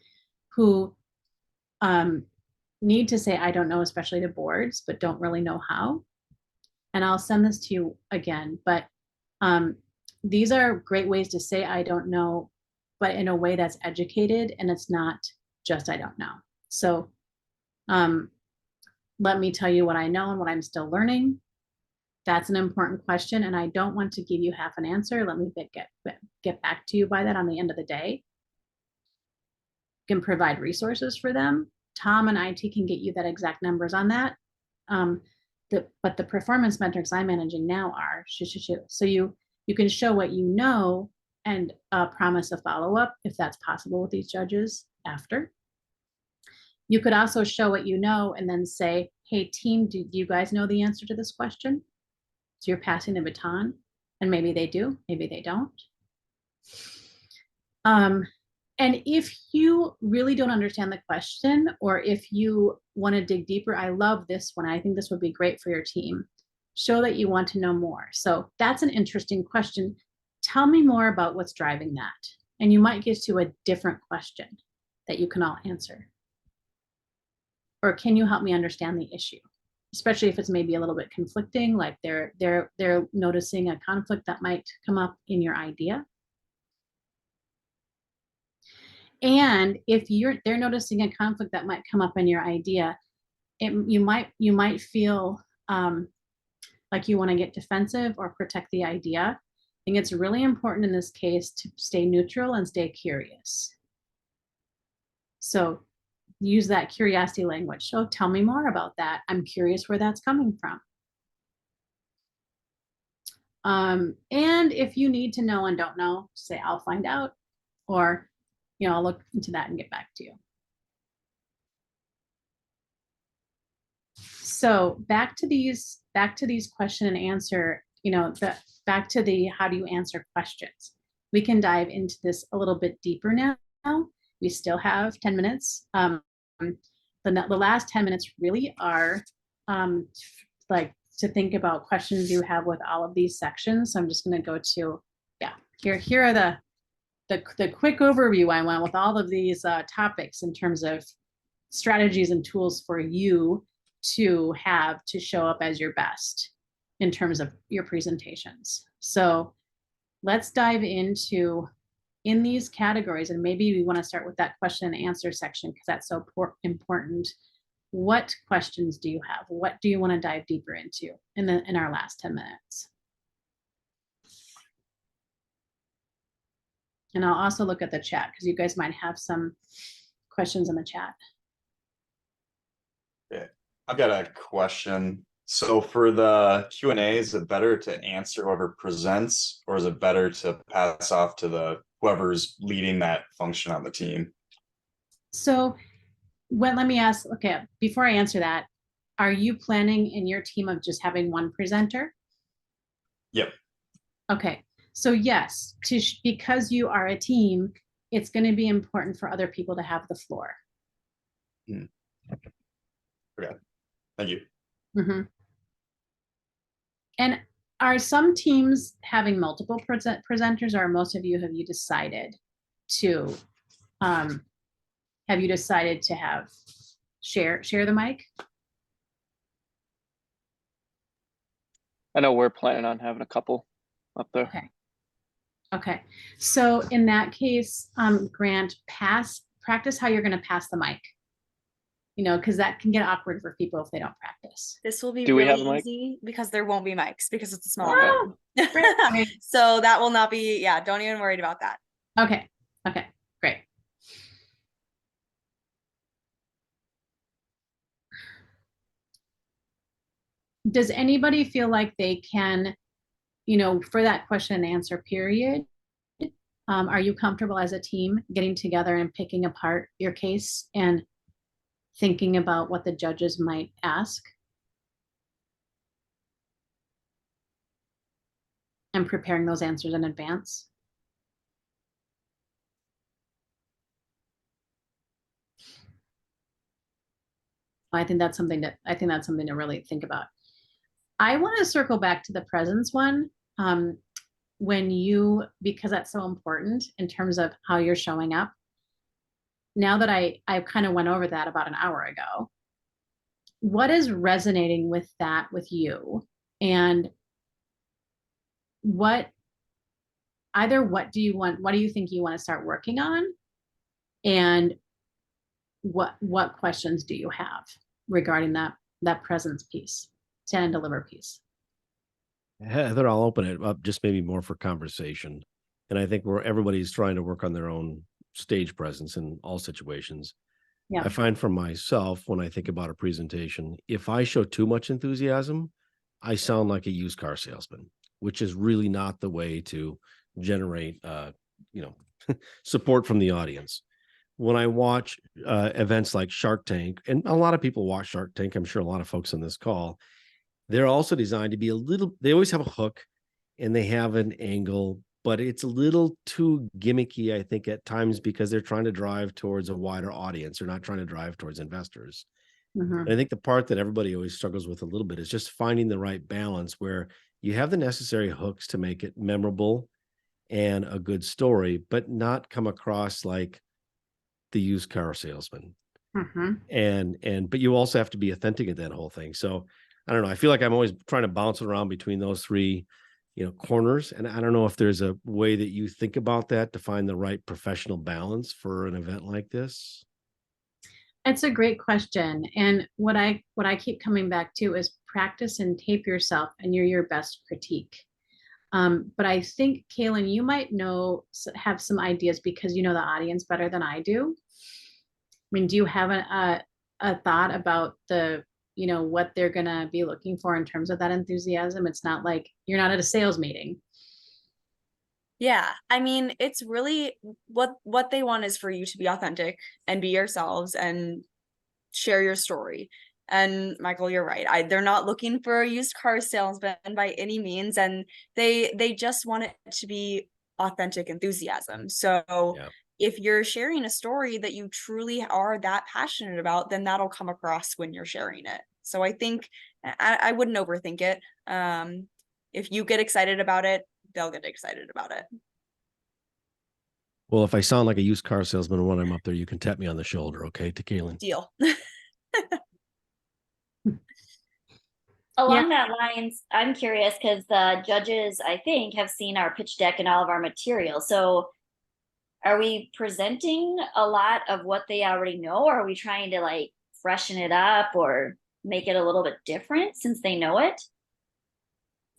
who need to say, I don't know, especially to boards, but don't really know how. And I'll send this to you again, but these are great ways to say, I don't know, but in a way that's educated and it's not just, I don't know. So let me tell you what I know and what I'm still learning. That's an important question. And I don't want to give you half an answer. Let me get back to you by that on the end of the day. You can provide resources for them. Tom and IT can get you that exact numbers on that. But the performance metrics I'm managing now are so you can show what you know and promise a follow-up if that's possible with these judges after. You could also show what you know and then say, hey team, do you guys know the answer to this question? So you're passing the baton, and maybe they do, maybe they don't. And if you really don't understand the question, or if you want to dig deeper, I love this one. I think this would be great for your team. Show that you want to know more. So that's an interesting question. Tell me more about what's driving that. And you might get to a different question that you can all answer. Or can you help me understand the issue? especially if it's maybe a little bit conflicting, like they're noticing a conflict that might come up in your idea. And if they're noticing a conflict that might come up in your idea, you might feel like you want to get defensive or protect the idea. I think it's really important in this case to stay neutral and stay curious. So use that curiosity language. So tell me more about that. I'm curious where that's coming from. And if you need to know and don't know, say, I'll find out, or, I'll look into that and get back to you. So back to these question and answer, back to the how do you answer questions. We can dive into this a little bit deeper now. We still have 10 minutes. The last 10 minutes really are like to think about questions you have with all of these sections. So I'm just going to go to, here are the quick overview I went with all of these topics in terms of strategies and tools for you to have to show up as your best in terms of your presentations. So let's dive into in these categories, and maybe we want to start with that question and answer section because that's so important. What questions do you have? What do you want to dive deeper into in our last 10 minutes? And I'll also look at the chat because you guys might have some questions in the chat. Yeah, I've got a question. So for the Q&A, is it better to answer whoever presents, or is it better to pass off to whoever's leading that function on the team? So let me ask, okay, before I answer that, are you planning in your team of just having one presenter? Yep. Okay, so yes, because you are a team, it's going to be important for other people to have the floor. Okay, thank you. Mm-hmm. And are some teams having multiple presenters, or most of you, have you decided to have share the mic? I know we're planning on having a couple up there. Okay. So in that case, Grant, practice how you're going to pass the mic. Because that can get awkward for people if they don't practice. This will be Do we have a really mic? easy because there won't be mics because it's a small Oh, room. great. So that will not be, don't even worry about that. Okay, great. Does anybody feel like they can, for that question and answer period, are you comfortable as a team getting together and picking apart your case and thinking about what the judges might ask and preparing those answers in advance? I think that's something to really think about. I want to circle back to the presence one because that's so important in terms of how you're showing up. Now that I kind of went over that about an hour ago, what is resonating with that with you? And what do you think you want to start working on? And what questions do you have regarding that presence piece, stand and deliver piece? Heather, I'll open it up just maybe more for conversation. And I think everybody's trying to work on their own stage presence in all situations. Yeah. I find for myself, when I think about a presentation, if I show too much enthusiasm, I sound like a used car salesman, which is really not the way to generate, support from the audience. When I watch events like Shark Tank, and a lot of people watch Shark Tank, I'm sure a lot of folks on this call, they're also designed to be they always have a hook and they have an angle, but it's a little too gimmicky, I think, at times, because they're trying to drive towards a wider audience. They're not trying to drive towards investors. Mm-hmm. And I think the part that everybody always struggles with a little bit is just finding the right balance where you have the necessary hooks to make it memorable and a good story, but not come across like the used car salesman. but you also have to be authentic in that whole thing. So I don't know. I feel like I'm always trying to bounce around between those three, corners. And I don't know if there's a way that you think about that to find the right professional balance for an event like this. It's a great question. And what I keep coming back to is practice and tape yourself, and you're your best critique. But I think, Kaylin, you might have some ideas because you know the audience better than I do. I mean, do you have a thought about what they're gonna be looking for in terms of that enthusiasm? It's not like you're not at a sales meeting. Yeah, I mean, it's really what they want is for you to be authentic and be yourselves and share your story. And Michael, you're right. They're not looking for a used car salesman by any means, and they just want it to be authentic enthusiasm. So Yeah. if you're sharing a story that you truly are that passionate about, then that'll come across when you're sharing it. So I think I wouldn't overthink it. If you get excited about it, they'll get excited about it. Well, if I sound like a used car salesman when I'm up there, you can tap me on the shoulder, okay, to Kaylin. Deal. Along that lines, I'm curious because the judges, I think, have seen our pitch deck and all of our material. So are we presenting a lot of what they already know, or are we trying to like freshen it up or make it a little bit different since they know it?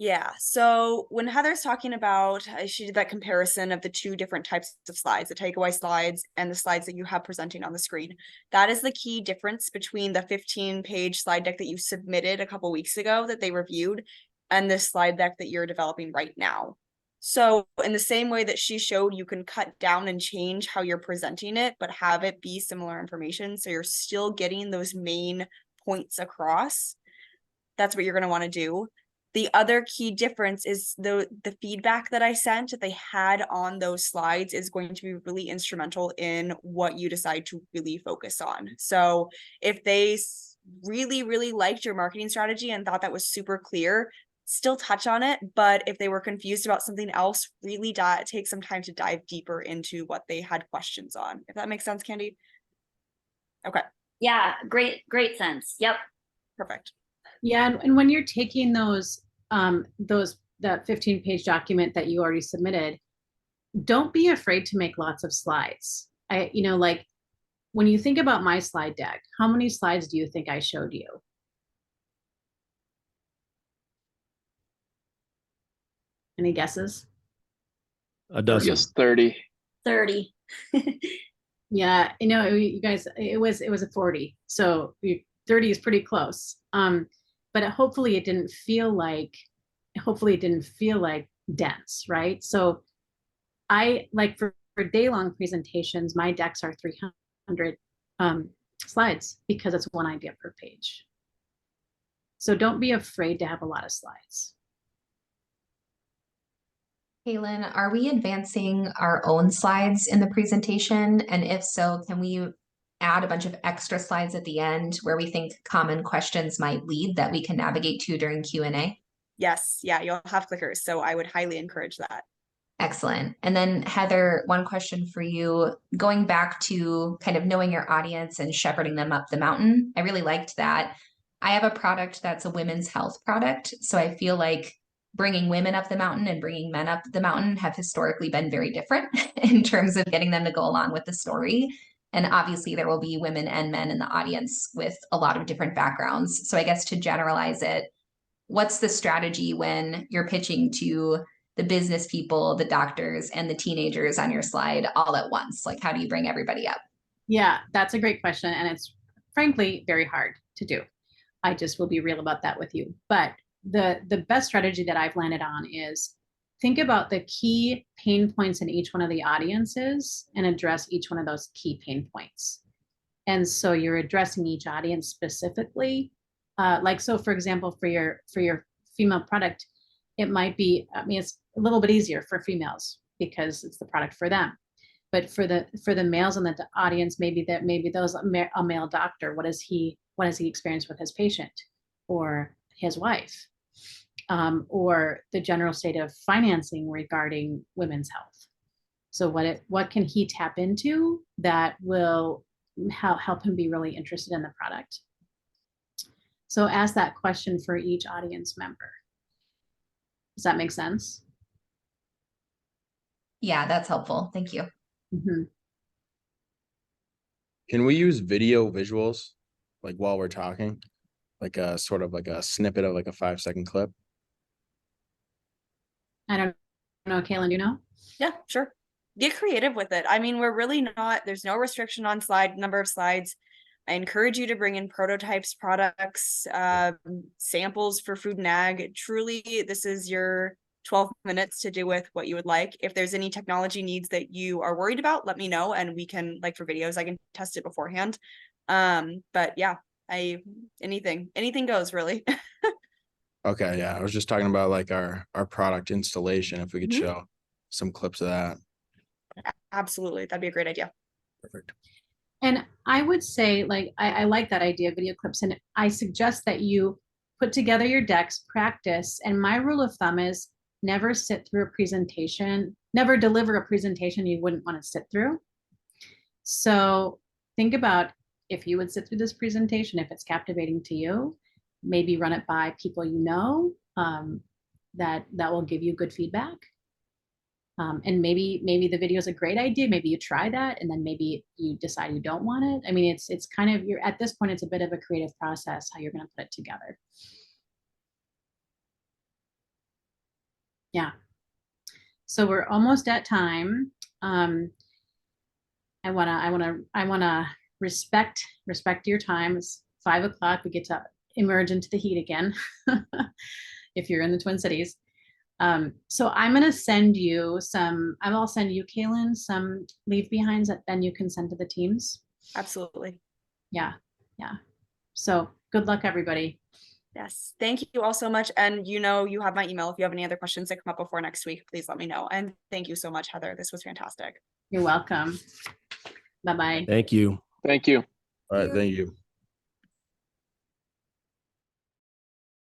Yeah, so when Heather's talking about, she did that comparison of the two different types of slides, the takeaway slides and the slides that you have presenting on the screen. That is the key difference between the 15-page slide deck that you submitted a couple weeks ago that they reviewed and the slide deck that you're developing right now. So in the same way that she showed, you can cut down and change how you're presenting it, but have it be similar information. So you're still getting those main points across. That's what you're going to want to do. The other key difference is the feedback that I sent that they had on those slides is going to be really instrumental in what you decide to really focus on. So if they really, really liked your marketing strategy and thought that was super clear, still touch on it. But if they were confused about something else, really take some time to dive deeper into what they had questions on. If that makes sense, Candy? Okay. Yeah, great sense. Yep. Perfect. Yeah, and when you're taking that 15-page document that you already submitted, don't be afraid to make lots of slides. Like when you think about my slide deck, how many slides do you think I showed you? Any guesses? A dozen. Yes, 30. 30. Yeah, you guys, it was a 40. So 30 is pretty close. But hopefully it didn't feel like dense, right? So I like for day-long presentations, my decks are 300 slides because it's one idea per page. So don't be afraid to have a lot of slides. Kaylin, are we advancing our own slides in the presentation? And if so, can we add a bunch of extra slides at the end where we think common questions might lead that we can navigate to during Q&A? Yes, yeah, you'll have clickers. So I would highly encourage that. Excellent. And then Heather, one question for you, going back to kind of knowing your audience and shepherding them up the mountain. I really liked that. I have a product that's a women's health product. So I feel like bringing women up the mountain and bringing men up the mountain have historically been very different in terms of getting them to go along with the story. And obviously there will be women and men in the audience with a lot of different backgrounds. So I guess to generalize it, what's the strategy when you're pitching to the business people, the doctors, and the teenagers on your slide all at once? Like, how do you bring everybody up? Yeah, that's a great question. And it's frankly very hard to do. I just will be real about that with you. But the best strategy that I've landed on is think about the key pain points in each one of the audiences and address each one of those key pain points. And so you're addressing each audience specifically. So for example, for your female product, it might be, it's a little bit easier for females because it's the product for them. But for the males in the audience, maybe those a male doctor, what has he experienced with his patient or his wife, or the general state of financing regarding women's health. So what can he tap into that will help him be really interested in the product. So ask that question for each audience member. Does that make sense? Yeah, that's helpful. Thank you. Mm-hmm. Can we use video visuals like while we're talking? Like a sort of like a snippet of like a 5-second clip? I don't know, Kaylin, do you know? Yeah, sure. Get creative with it. I mean, we're really not, there's no restriction on number of slides. I encourage you to bring in prototypes, products, samples for food and ag. Truly, this is your 12 minutes to do with what you would like. If there's any technology needs that you are worried about, let me know, and we can, like for videos, I can test it beforehand. But yeah, anything goes really. Okay, yeah, I was just talking about like our product installation, if we could Mhm. show some clips of that. Absolutely, that'd be a great idea. Perfect. And I would say, like, I like that idea of video clips, and I suggest that you put together your decks, practice. And my rule of thumb is never sit through a presentation, never deliver a presentation you wouldn't want to sit through. So think about if you would sit through this presentation, if it's captivating to you, maybe run it by people you know, that will give you good feedback. And maybe the video is a great idea. Maybe you try that, and then maybe you decide you don't want it. I mean, it's kind of, you're at this point, it's a bit of a creative process how you're going to put it together. Yeah. So we're almost at time. I wanna respect your time. It's 5 o'clock. We get to emerge into the heat again. If you're in the Twin Cities. So I'm going to send you I'll send you, Kaylin, some leave behinds that then you can send to the teams. Absolutely. Yeah. So good luck, everybody. Yes, thank you all so much. And you know, you have my email. If you have any other questions that come up before next week, please let me know. And thank you so much, Heather. This was fantastic. You're welcome. Bye-bye. Thank you. Thank you. All right, thank you.